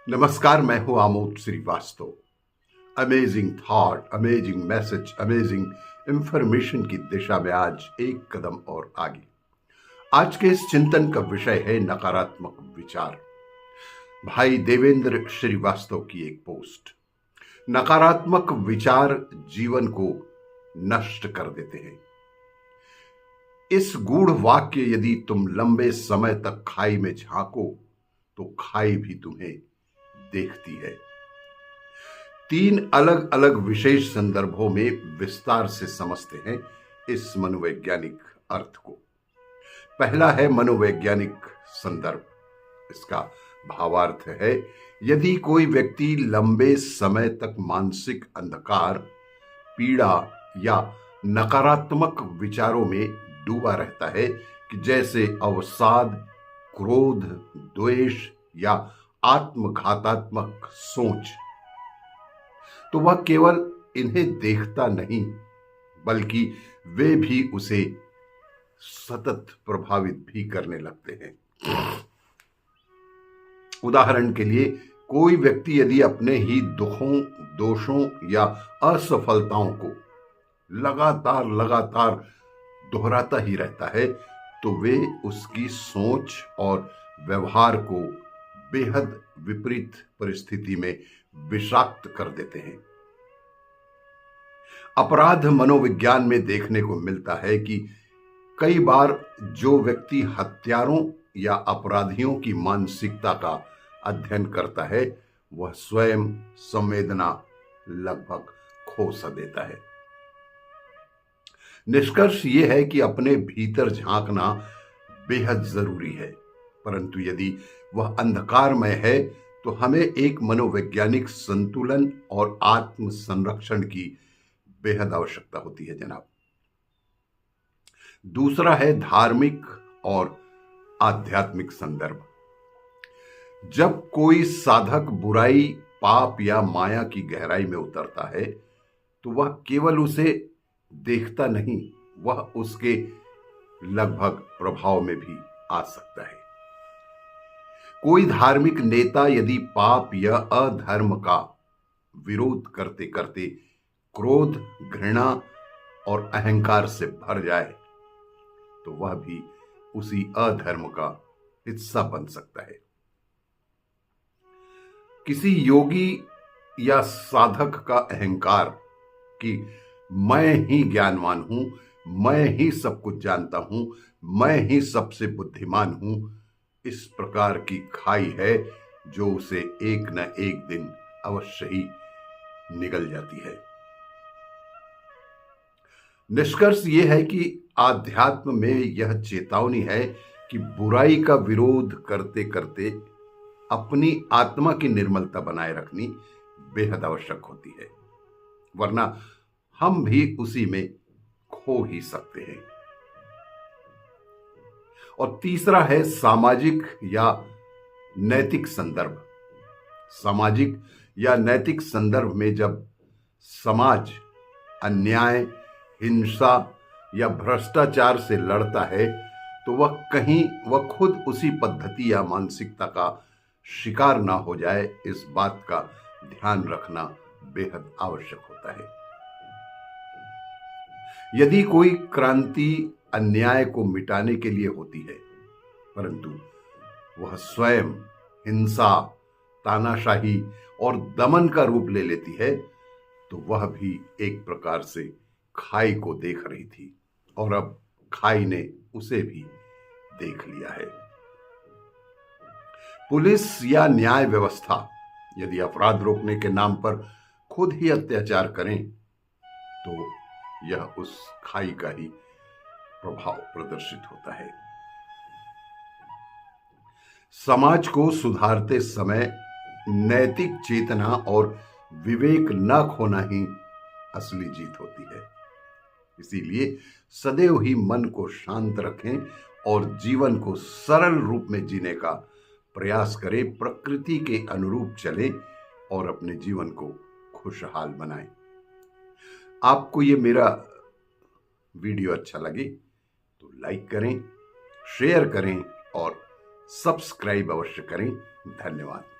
नमस्कार, मैं हूं Amod Srivastava. Amazing thought, amazing message, amazing information की दिशा में आज एक कदम और आगे। आज के इस चिंतन का विषय है नकारात्मक विचार। भाई देवेंद्र श्रीवास्तव की एक पोस्ट। नकारात्मक विचार जीवन को नष्ट कर देते हैं। इस गूढ़ वाक्य यदि तुम लंबे समय तक खाई में झांको तो खाई भी तुम्हें देखती है। 3 अलग अलग विशेष संदर्भों में विस्तार से समझते हैं इस मनोवैज्ञानिक अर्थ को। पहला है मनोवैज्ञानिक संदर्भ। इसका भावार्थ है, यदि कोई व्यक्ति लंबे समय तक मानसिक अंधकार, पीड़ा या नकारात्मक विचारों में डूबा रहता है कि जैसे अवसाद, क्रोध, द्वेष या आत्मघातात्मक सोच, तो वह केवल इन्हें देखता नहीं बल्कि वे भी उसे सतत प्रभावित भी करने लगते हैं। उदाहरण के लिए, कोई व्यक्ति यदि अपने ही दुखों, दोषों या असफलताओं को लगातार दोहराता ही रहता है तो वे उसकी सोच और व्यवहार को बेहद विपरीत परिस्थिति में विषाक्त कर देते हैं। अपराध मनोविज्ञान में देखने को मिलता है कि कई बार जो व्यक्ति हत्यारों या अपराधियों की मानसिकता का अध्ययन करता है वह स्वयं संवेदना लगभग खो सा देता है। निष्कर्ष यह है कि अपने भीतर झांकना बेहद जरूरी है, परंतु यदि वह अंधकारमय है तो हमें एक मनोवैज्ञानिक संतुलन और आत्म संरक्षण की बेहद आवश्यकता होती है जनाब। दूसरा है धार्मिक और आध्यात्मिक संदर्भ। जब कोई साधक बुराई, पाप या माया की गहराई में उतरता है तो वह केवल उसे देखता नहीं, वह उसके लगभग प्रभाव में भी आ सकता है। कोई धार्मिक नेता यदि पाप या अधर्म का विरोध करते करते क्रोध, घृणा और अहंकार से भर जाए तो वह भी उसी अधर्म का हिस्सा बन सकता है। किसी योगी या साधक का अहंकार कि मैं ही ज्ञानवान हूं, मैं ही सब कुछ जानता हूं, मैं ही सबसे बुद्धिमान हूं, इस प्रकार की खाई है जो उसे एक न एक दिन अवश्य ही निगल जाती है। निष्कर्ष यह है कि आध्यात्म में यह चेतावनी है कि बुराई का विरोध करते करते अपनी आत्मा की निर्मलता बनाए रखनी बेहद आवश्यक होती है, वरना हम भी उसी में खो ही सकते हैं। और तीसरा है सामाजिक या नैतिक संदर्भ। सामाजिक या नैतिक संदर्भ में जब समाज अन्याय, हिंसा या भ्रष्टाचार से लड़ता है तो वह खुद उसी पद्धति या मानसिकता का शिकार ना हो जाए, इस बात का ध्यान रखना बेहद आवश्यक होता है। यदि कोई क्रांति अन्याय को मिटाने के लिए होती है परंतु वह स्वयं हिंसा, तानाशाही और दमन का रूप ले लेती है तो वह भी एक प्रकार से खाई को देख रही थी और अब खाई ने उसे भी देख लिया है। पुलिस या न्याय व्यवस्था यदि अपराध रोकने के नाम पर खुद ही अत्याचार करें तो यह उस खाई का ही प्रभाव प्रदर्शित होता है। समाज को सुधारते समय नैतिक चेतना और विवेक न खोना ही असली जीत होती है। इसीलिए सदैव ही मन को शांत रखें और जीवन को सरल रूप में जीने का प्रयास करें, प्रकृति के अनुरूप चलें और अपने जीवन को खुशहाल बनाएं। आपको ये मेरा वीडियो अच्छा लगे तो लाइक करें, शेयर करें और सब्सक्राइब अवश्य करें। धन्यवाद।